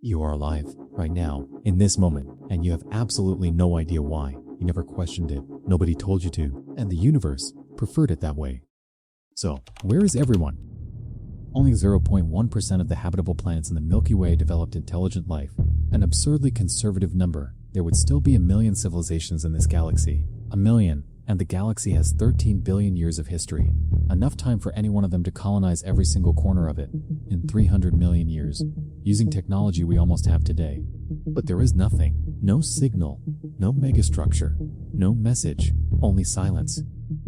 You are alive, right now, in this moment, and you have absolutely no idea why. You never questioned it, nobody told you to, and the universe preferred it that way. So, where is everyone? Only 0.1% of the habitable planets in the Milky Way developed intelligent life, an absurdly conservative number. There would still be 1 million civilizations in this galaxy. 1 million, and the galaxy has 13 billion years of history. Enough time for any one of them to colonize every single corner of it in 300 million years, using technology we almost have today. But there is nothing. No signal, no megastructure, no message, only silence.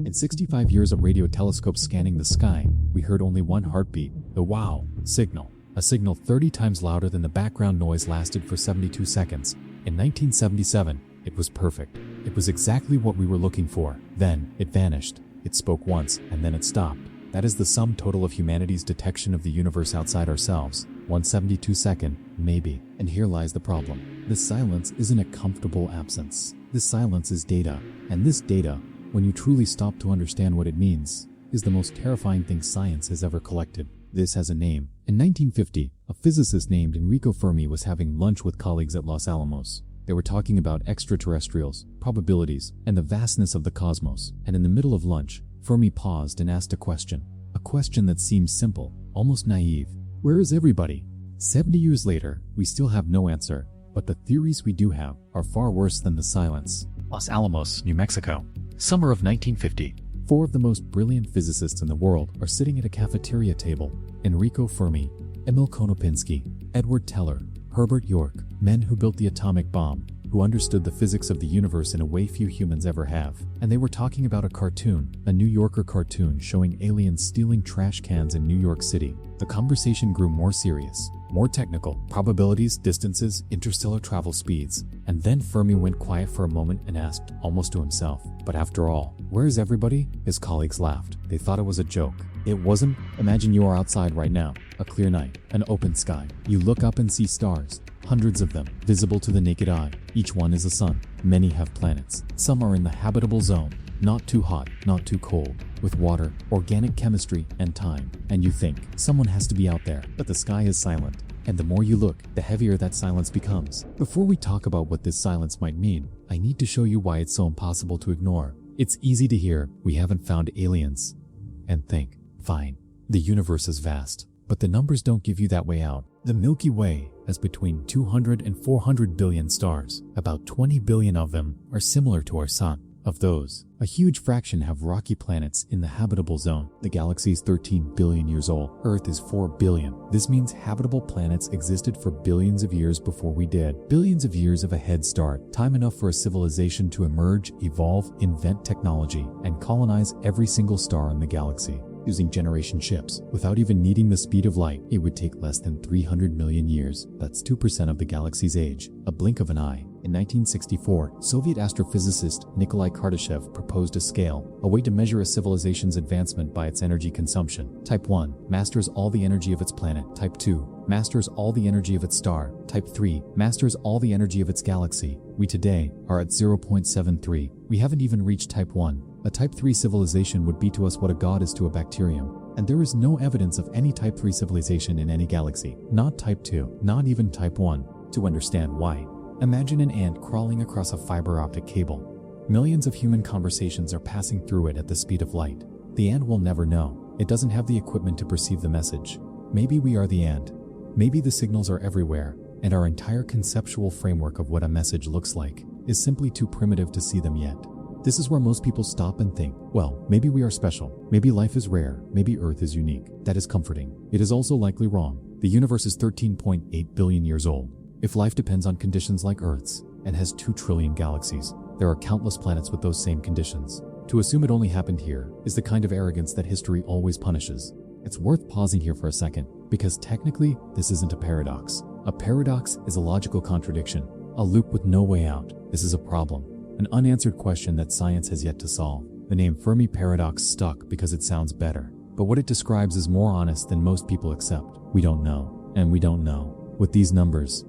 In 65 years of radio telescopes scanning the sky, we heard only one heartbeat, the wow signal. A signal 30 times louder than the background noise lasted for 72 seconds. In 1977, it was perfect. It was exactly what we were looking for. Then, it vanished. It spoke once, and then it stopped. That is the sum total of humanity's detection of the universe outside ourselves. 1/72 maybe. And here lies the problem. This silence isn't a comfortable absence. This silence is data. And this data, when you truly stop to understand what it means, is the most terrifying thing science has ever collected. This has a name. In 1950, a physicist named Enrico Fermi was having lunch with colleagues at Los Alamos. They were talking about extraterrestrials, probabilities, and the vastness of the cosmos. And in the middle of lunch, Fermi paused and asked a question that seems simple, almost naive. Where is everybody? 70 years later, we still have no answer, but the theories we do have are far worse than the silence. Los Alamos, New Mexico. Summer of 1950. 4 of the most brilliant physicists in the world are sitting at a cafeteria table. Enrico Fermi, Emil Konopinski, Edward Teller, Herbert York, men who built the atomic bomb, who understood the physics of the universe in a way few humans ever have. And they were talking about a cartoon, a New Yorker cartoon showing aliens stealing trash cans in New York City. The conversation grew more serious, more technical, probabilities, distances, interstellar travel speeds. And then Fermi went quiet for a moment and asked, almost to himself, but after all, where is everybody? His colleagues laughed. They thought it was a joke. It wasn't. Imagine you are outside right now, a clear night, an open sky. You look up and see stars, hundreds of them, visible to the naked eye. Each one is a sun. Many have planets. Some are in the habitable zone, not too hot, not too cold, with water, organic chemistry, and time. And you think, someone has to be out there, but the sky is silent. And the more you look, the heavier that silence becomes. Before we talk about what this silence might mean, I need to show you why it's so impossible to ignore. It's easy to hear, we haven't found aliens, and think, fine, the universe is vast. But the numbers don't give you that way out. The Milky Way has between 200 and 400 billion stars. About 20 billion of them are similar to our sun. Of those, a huge fraction have rocky planets in the habitable zone. The galaxy is 13 billion years old. Earth is 4 billion. This means habitable planets existed for billions of years before we did. Billions of years of a head start. Time enough for a civilization to emerge, evolve, invent technology, and colonize every single star in the galaxy. Using generation ships, without even needing the speed of light, it would take less than 300 million years. That's 2% of the galaxy's age, a blink of an eye. In 1964, Soviet astrophysicist Nikolai Kardashev proposed a scale, a way to measure a civilization's advancement by its energy consumption. Type 1 masters all the energy of its planet. Type 2 masters all the energy of its star. Type 3 masters all the energy of its galaxy. We today are at 0.73. We haven't even reached Type 1. A Type 3 civilization would be to us what a god is to a bacterium. And there is no evidence of any Type 3 civilization in any galaxy. Not Type 2, not even Type 1. To understand why, imagine an ant crawling across a fiber optic cable. Millions of human conversations are passing through it at the speed of light. The ant will never know. It doesn't have the equipment to perceive the message. Maybe we are the ant. Maybe the signals are everywhere, and our entire conceptual framework of what a message looks like is simply too primitive to see them yet. This is where most people stop and think, well, maybe we are special. Maybe life is rare. Maybe Earth is unique. That is comforting. It is also likely wrong. The universe is 13.8 billion years old. If life depends on conditions like Earth's and has 2 trillion galaxies, there are countless planets with those same conditions. To assume it only happened here is the kind of arrogance that history always punishes. It's worth pausing here for a second, because technically, this isn't a paradox. A paradox is a logical contradiction, a loop with no way out. This is a problem, an unanswered question that science has yet to solve. The name Fermi Paradox stuck because it sounds better, but what it describes is more honest than most people accept. We don't know, and we don't know. With these numbers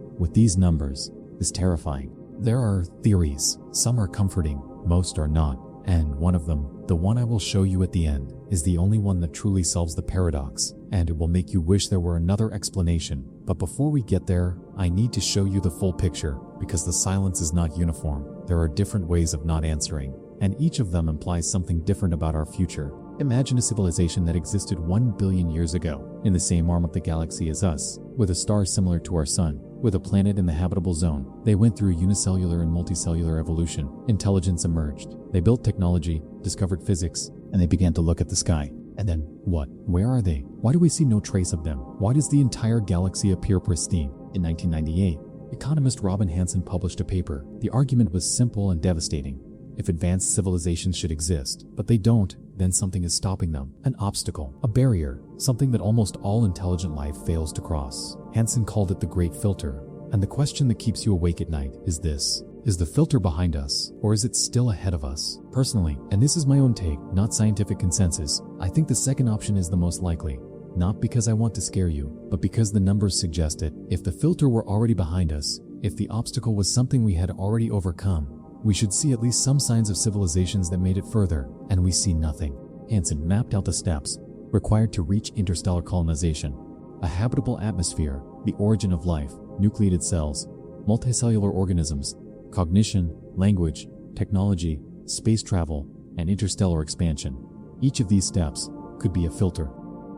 is terrifying. There are theories. Some are comforting, most are not. And one of them, the one I will show you at the end, is the only one that truly solves the paradox, and it will make you wish there were another explanation, But before we get there, I need to show you the full picture, because the silence is not uniform. There are different ways of not answering, and each of them implies something different about our future. Imagine a civilization that existed 1 billion years ago, in the same arm of the galaxy as us, with a star similar to our sun, with a planet in the habitable zone. They went through unicellular and multicellular evolution. Intelligence emerged. They built technology, discovered physics, and they began to look at the sky. And then what? Where are they? Why do we see no trace of them? Why does the entire galaxy appear pristine? In 1998, economist Robin Hanson published a paper. The argument was simple and devastating. If advanced civilizations should exist, but they don't, then something is stopping them. An obstacle, a barrier, something that almost all intelligent life fails to cross. Hanson called it the Great Filter. And the question that keeps you awake at night is this: is the filter behind us, or is it still ahead of us? Personally, and this is my own take, not scientific consensus, I think the second option is the most likely. Not because I want to scare you, but because the numbers suggest it. If the filter were already behind us, if the obstacle was something we had already overcome, we should see at least some signs of civilizations that made it further, and we see nothing. Hansen mapped out the steps required to reach interstellar colonization: a habitable atmosphere, the origin of life, nucleated cells, multicellular organisms, cognition, language, technology, space travel, and interstellar expansion. Each of these steps could be a filter.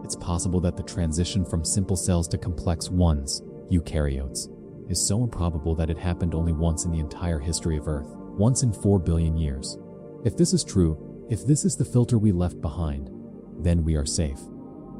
It's possible that the transition from simple cells to complex ones, eukaryotes, is so improbable that it happened only once in the entire history of Earth, once in 4 billion years. If this is true, if this is the filter we left behind, then we are safe.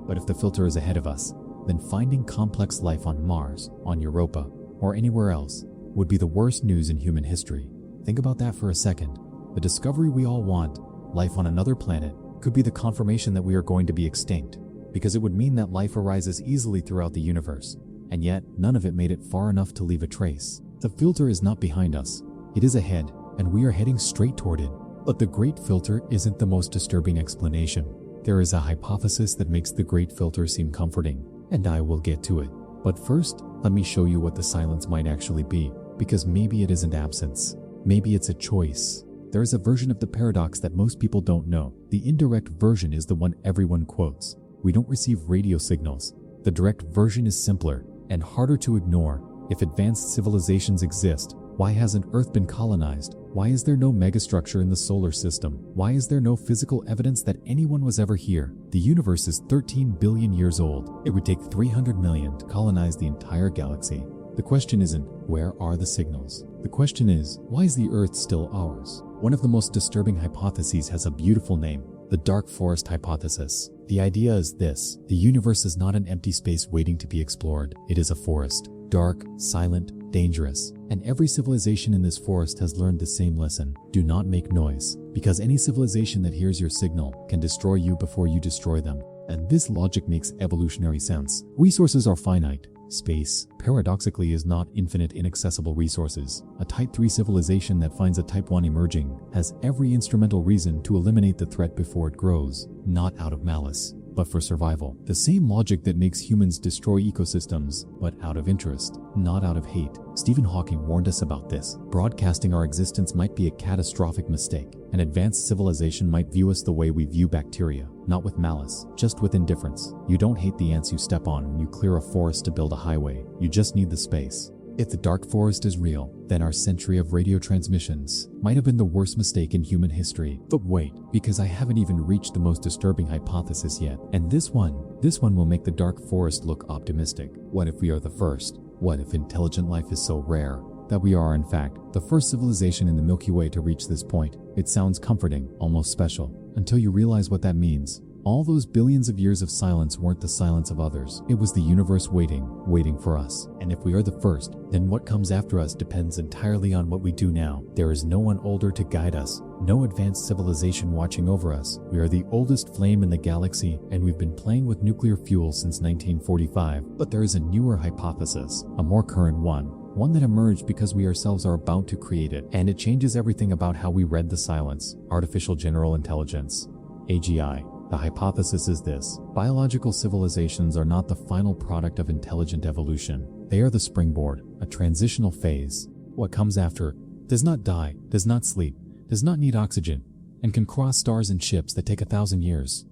But if the filter is ahead of us, then finding complex life on Mars, on Europa, or anywhere else would be the worst news in human history. Think about that for a second. The discovery we all want, life on another planet, could be the confirmation that we are going to be extinct, because it would mean that life arises easily throughout the universe, and yet none of it made it far enough to leave a trace. The filter is not behind us. It is ahead, and we are heading straight toward it. But the Great Filter isn't the most disturbing explanation. There is a hypothesis that makes the Great Filter seem comforting, and I will get to it. But first, let me show you what the silence might actually be, because maybe it isn't absence. Maybe it's a choice. There is a version of the paradox that most people don't know. The indirect version is the one everyone quotes. We don't receive radio signals. The direct version is simpler and harder to ignore. If advanced civilizations exist, why hasn't Earth been colonized? Why is there no megastructure in the solar system? Why is there no physical evidence that anyone was ever here? The universe is 13 billion years old. It would take 300 million to colonize the entire galaxy. The question isn't, where are the signals? The question is, why is the Earth still ours? One of the most disturbing hypotheses has a beautiful name: the dark forest hypothesis. The idea is this: the universe is not an empty space waiting to be explored. It is a forest. Dark, silent, dangerous. And every civilization in this forest has learned the same lesson: do not make noise, because any civilization that hears your signal can destroy you before you destroy them. And this logic makes evolutionary sense. Resources are finite. Space, paradoxically, is not infinite inaccessible resources. A Type 3 civilization that finds a Type 1 emerging has every instrumental reason to eliminate the threat before it grows, not out of malice, but for survival. The same logic that makes humans destroy ecosystems, but out of interest, not out of hate. Stephen Hawking warned us about this. Broadcasting our existence might be a catastrophic mistake. An advanced civilization might view us the way we view bacteria, not with malice, just with indifference. You don't hate the ants you step on when you clear a forest to build a highway. You just need the space. If the dark forest is real, then our century of radio transmissions might have been the worst mistake in human history. But wait, because I haven't even reached the most disturbing hypothesis yet. And this one will make the dark forest look optimistic. What if we are the first? What if intelligent life is so rare that we are, in fact, the first civilization in the Milky Way to reach this point? It sounds comforting, almost special, until you realize what that means. All those billions of years of silence weren't the silence of others. It was the universe waiting for us. And if we are the first, then what comes after us depends entirely on what we do now. There is no one older to guide us, no advanced civilization watching over us. We are the oldest flame in the galaxy, and we've been playing with nuclear fuel since 1945. But there is a newer hypothesis, a more current one that emerged because we ourselves are about to create it, and it changes everything about how we read the silence. Artificial General Intelligence, AGI. The hypothesis is this: biological civilizations are not the final product of intelligent evolution. They are the springboard, a transitional phase. What comes after does not die, does not sleep, does not need oxygen, and can cross stars in ships that take 1,000 years.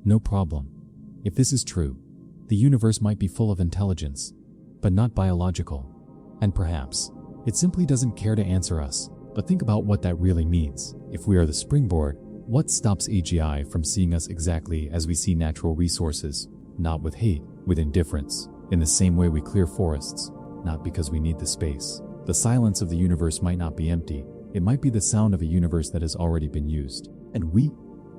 No problem. If this is true, the universe might be full of intelligence, but not biological. And perhaps it simply doesn't care to answer us. But think about what that really means. If we are the springboard, what stops AGI from seeing us exactly as we see natural resources? Not with hate, with indifference. In the same way we clear forests, not because we need the space. The silence of the universe might not be empty. It might be the sound of a universe that has already been used. And we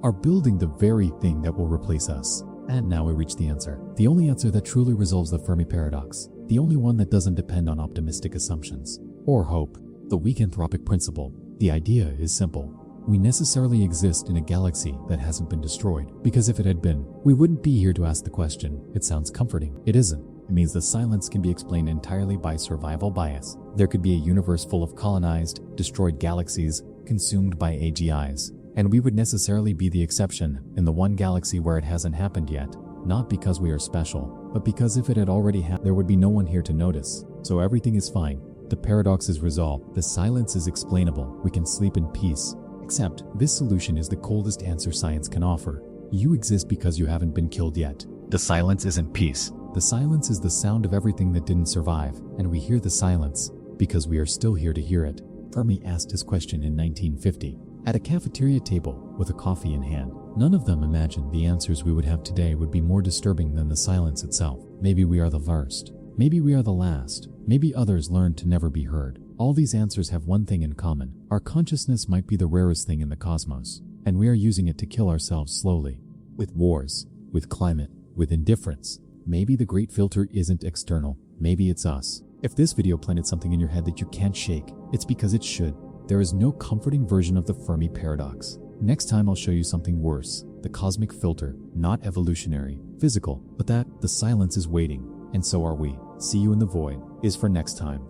are building the very thing that will replace us. And now we reach the answer. The only answer that truly resolves the Fermi Paradox. The only one that doesn't depend on optimistic assumptions or hope. The weak Anthropic Principle. The idea is simple. We necessarily exist in a galaxy that hasn't been destroyed, because if it had been, we wouldn't be here to ask the question. It sounds comforting. It isn't. It means the silence can be explained entirely by survival bias. There could be a universe full of colonized, destroyed galaxies consumed by AGIs, and we would necessarily be the exception in the one galaxy where it hasn't happened yet. Not because we are special, but because if it had already happened, there would be no one here to notice. So everything is fine. The paradox is resolved. The silence is explainable. We can sleep in peace. Except, this solution is the coldest answer science can offer. You exist because you haven't been killed yet. The silence isn't peace. The silence is the sound of everything that didn't survive, and we hear the silence because we are still here to hear it. Fermi asked his question in 1950 at a cafeteria table with a coffee in hand. None of them imagined the answers we would have today would be more disturbing than the silence itself. Maybe we are the first. Maybe we are the last. Maybe others learned to never be heard. All these answers have one thing in common. Our consciousness might be the rarest thing in the cosmos, and we are using it to kill ourselves slowly. With wars, with climate, with indifference. Maybe the great filter isn't external. Maybe it's us. If this video planted something in your head that you can't shake, it's because it should. There is no comforting version of the Fermi Paradox. Next time I'll show you something worse. The cosmic filter, not evolutionary, physical, but that the silence is waiting, and so are we. See you in the void is for next time.